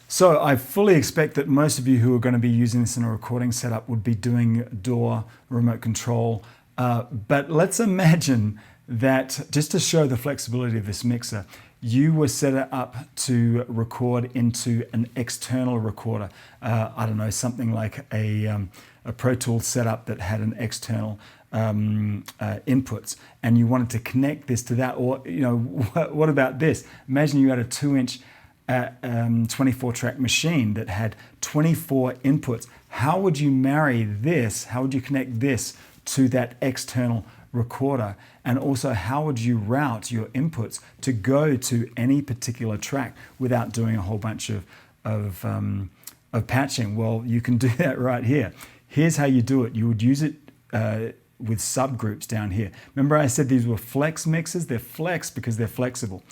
So I fully expect that most of you who are going to be using this in a recording setup would be doing DAW, remote control. But let's imagine that, just to show the flexibility of this mixer, you were set up to record into an external recorder. I don't know, something like a Pro Tools setup that had an external inputs, and you wanted to connect this to that. Or, you know, what about this? Imagine you had a 2-inch 24-track machine that had 24 inputs. How would you marry this? How would you connect this to that external recorder? And also, how would you route your inputs to go to any particular track without doing a whole bunch of patching? Well, you can do that right here. Here's how you do it. You would use it with subgroups down here. Remember I said these were flex mixers? They're flex because they're flexible.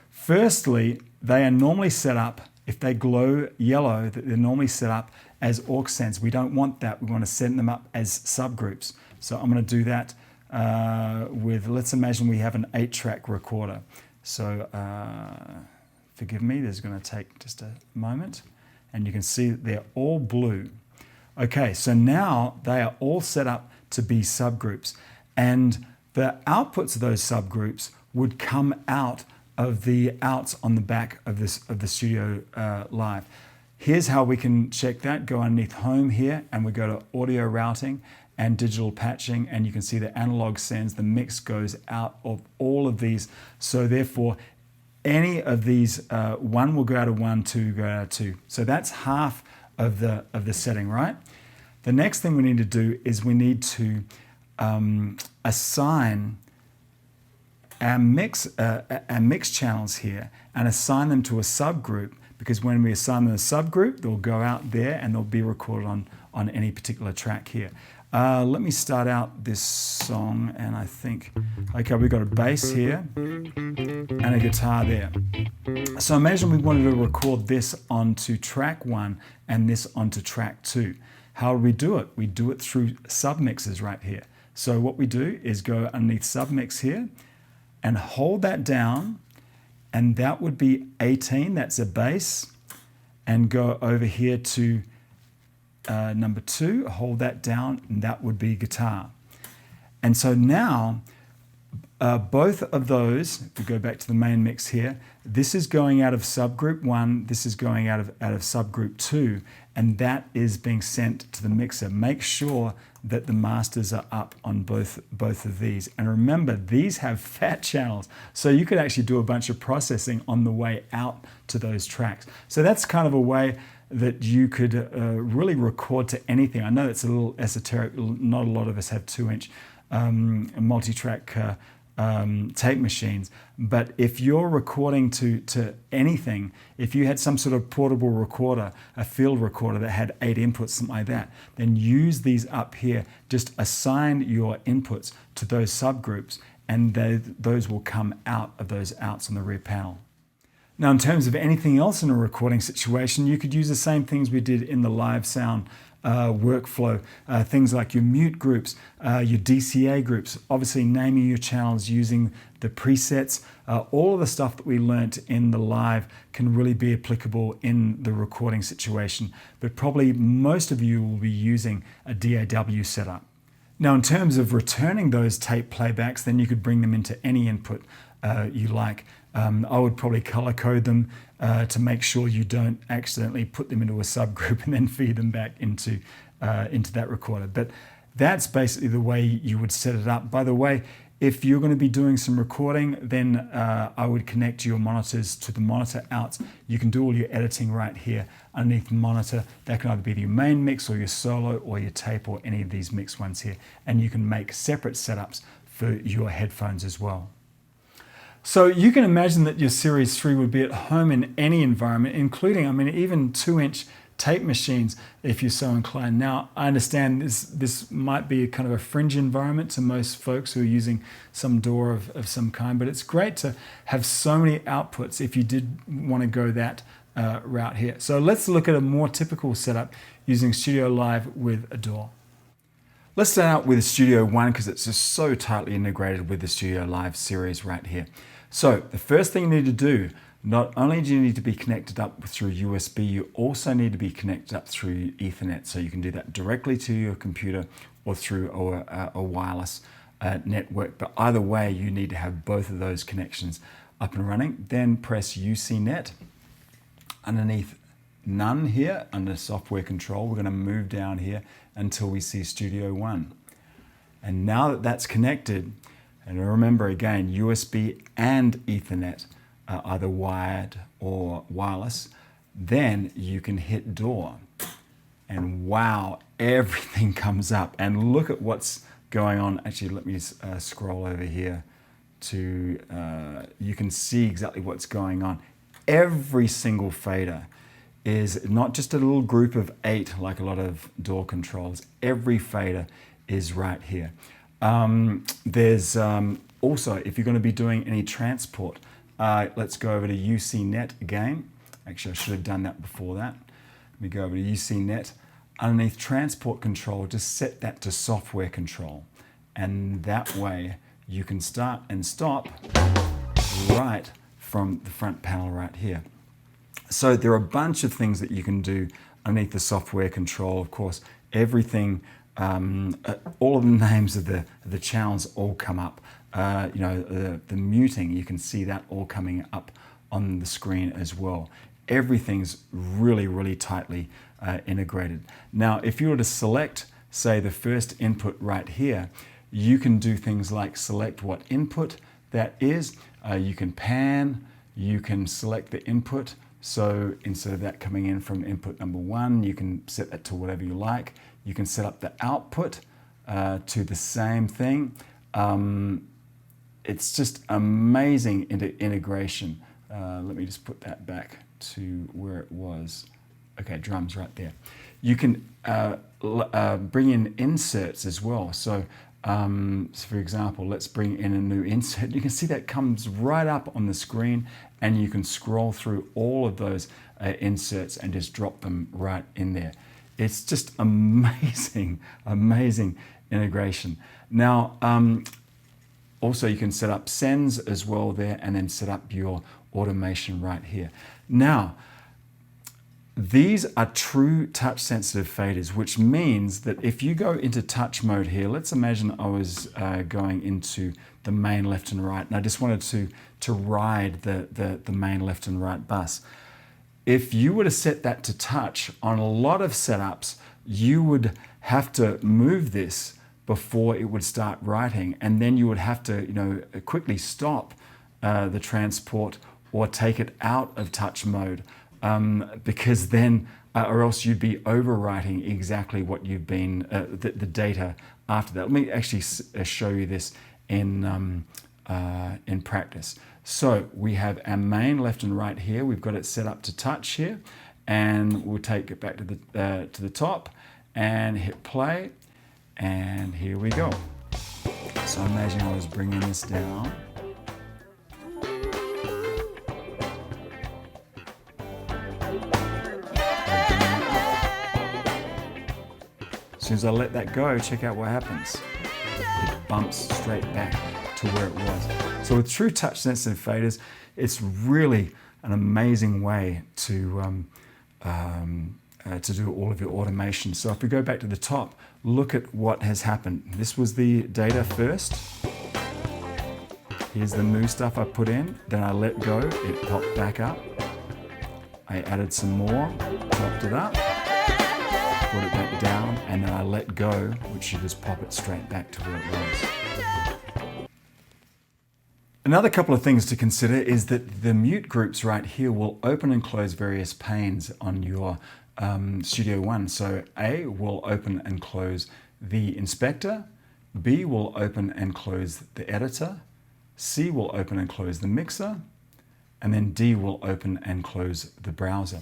Firstly, they are normally set up, if they glow yellow, they're normally set up as aux sends. We don't want that. We want to set them up as subgroups. So I'm going to do that with, let's imagine we have an 8-track recorder. So forgive me, this is going to take just a moment. And you can see that they're all blue. Okay, so now they are all set up to be subgroups. And the outputs of those subgroups would come out of the outs on the back of the StudioLive. Here's how we can check that. Go underneath Home here, and we go to Audio Routing and Digital Patching, and you can see the analog sends. The mix goes out of all of these. So therefore, any of these, 1 will go out of 1, 2 go out of 2. So that's half of the setting, right? The next thing we need to do is we need to assign our mix channels here and assign them to a subgroup, because when we assign them a subgroup, they'll go out there and they'll be recorded on any particular track here. Let me start out this song, and I think, okay, we've got a bass here and a guitar there. So imagine we wanted to record this onto track 1 and this onto track 2. How do we do it? We do it through submixes right here. So what we do is go underneath submix here and hold that down, and that would be 18, that's a bass, and go over here to number 2, hold that down, and that would be guitar. And so now, both of those, if we go back to the main mix here, this is going out of subgroup 1, this is going out of subgroup 2, and that is being sent to the mixer. Make sure that the masters are up on both of these. And remember, these have fat channels, so you could actually do a bunch of processing on the way out to those tracks. So that's kind of a way that you could really record to anything. I know it's a little esoteric. Not a lot of us have 2-inch multi-track tape machines, but if you're recording to anything, if you had some sort of portable recorder, a field recorder that had 8 inputs, something like that, then use these up here. Just assign your inputs to those subgroups, and those will come out of those outs on the rear panel. Now, in terms of anything else in a recording situation, you could use the same things we did in the live sound workflow, things like your mute groups, your DCA groups, obviously naming your channels using the presets. All of the stuff that we learnt in the live can really be applicable in the recording situation, but probably most of you will be using a DAW setup. Now, in terms of returning those tape playbacks, then you could bring them into any input you like. I would probably color code them to make sure you don't accidentally put them into a subgroup and then feed them back into that recorder. But that's basically the way you would set it up. By the way, if you're going to be doing some recording, then I would connect your monitors to the monitor outs. You can do all your editing right here underneath the monitor. That can either be your main mix or your solo or your tape or any of these mixed ones here. And you can make separate setups for your headphones as well. So you can imagine that your Series 3 would be at home in any environment, including, I mean, even 2-inch tape machines, if you're so inclined. Now, I understand this might be a kind of a fringe environment to most folks who are using some DAW of some kind, but it's great to have so many outputs if you did want to go that route here. So let's look at a more typical setup using StudioLive with a DAW. Let's start out with Studio One because it's just so tightly integrated with the StudioLive series right here. So the first thing you need to do, not only do you need to be connected up through USB, you also need to be connected up through Ethernet. So you can do that directly to your computer or through a wireless network. But either way, you need to have both of those connections up and running. Then press UCnet. Underneath None here, under Software Control, we're going to move down here until we see Studio One. And now that that's connected, and remember again, USB and Ethernet are either wired or wireless, then you can hit DAW. And wow, everything comes up. And look at what's going on. Actually, let me scroll over here to, you can see exactly what's going on. Every single fader is not just a little group of 8 like a lot of DAW controls. Every fader is right here. There's also, if you're going to be doing any transport, let's go over to UCnet again. Actually, I should have done that before that. Let me go over to UCnet. Underneath transport control, just set that to software control. And that way you can start and stop right from the front panel right here. So there are a bunch of things that you can do underneath the software control. Of course, everything, all of the names of the channels all come up. You know, the muting, you can see that all coming up on the screen as well. Everything's really, really tightly integrated. Now, if you were to select, say, the first input right here, you can do things like select what input that is. You can pan, you can select the input. So instead of that coming in from input number 1, you can set that to whatever you like. You can set up the output to the same thing. It's just amazing integration. Let me just put that back to where it was. Okay, drums right there. You can bring in inserts as well. So for example, let's bring in a new insert. You can see that comes right up on the screen, and you can scroll through all of those inserts and just drop them right in there. It's just amazing, amazing integration. Now, also you can set up sends as well there, and then set up your automation right here. Now, these are true touch sensitive faders, which means that if you go into touch mode here, let's imagine I was going into the main left and right, and I just wanted to ride the main left and right bus. If you were to set that to touch, on a lot of setups, you would have to move this before it would start writing, and then you would have to, you know, quickly stop the transport or take it out of touch mode. Because then, or else you'd be overwriting exactly what you've been, the data after that. Let me actually show you this in practice. So we have our main left and right here. We've got it set up to touch here, and we'll take it back to the top and hit play, and here we go. So imagine I was bringing this down. As soon as I let that go, check out what happens. It bumps straight back to where it was. So with true touch sensitive faders, it's really an amazing way to do all of your automation. So if we go back to the top, look at what has happened. This was the data first. Here's the new stuff I put in. Then I let go, it popped back up. I added some more, popped it up. Brought it back down, and then I let go, which should just pop it straight back to where it was. Another couple of things to consider is that the mute groups right here will open and close various panes on your Studio One. So A will open and close the inspector, B will open and close the editor, C will open and close the mixer, and then D will open and close the browser.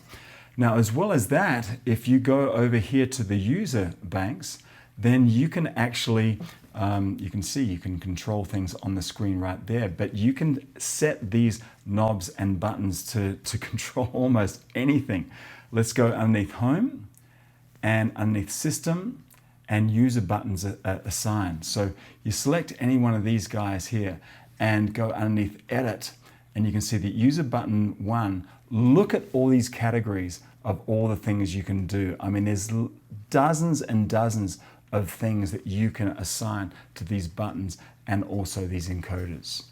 Now, as well as that, if you go over here to the user banks, then you can actually, you can see, you can control things on the screen right there, but you can set these knobs and buttons to control almost anything. Let's go underneath Home and underneath System and User buttons assigned. So you select any one of these guys here and go underneath Edit, and you can see that user button 1, look at all these categories of all the things you can do. I mean, there's dozens and dozens of things that you can assign to these buttons and also these encoders.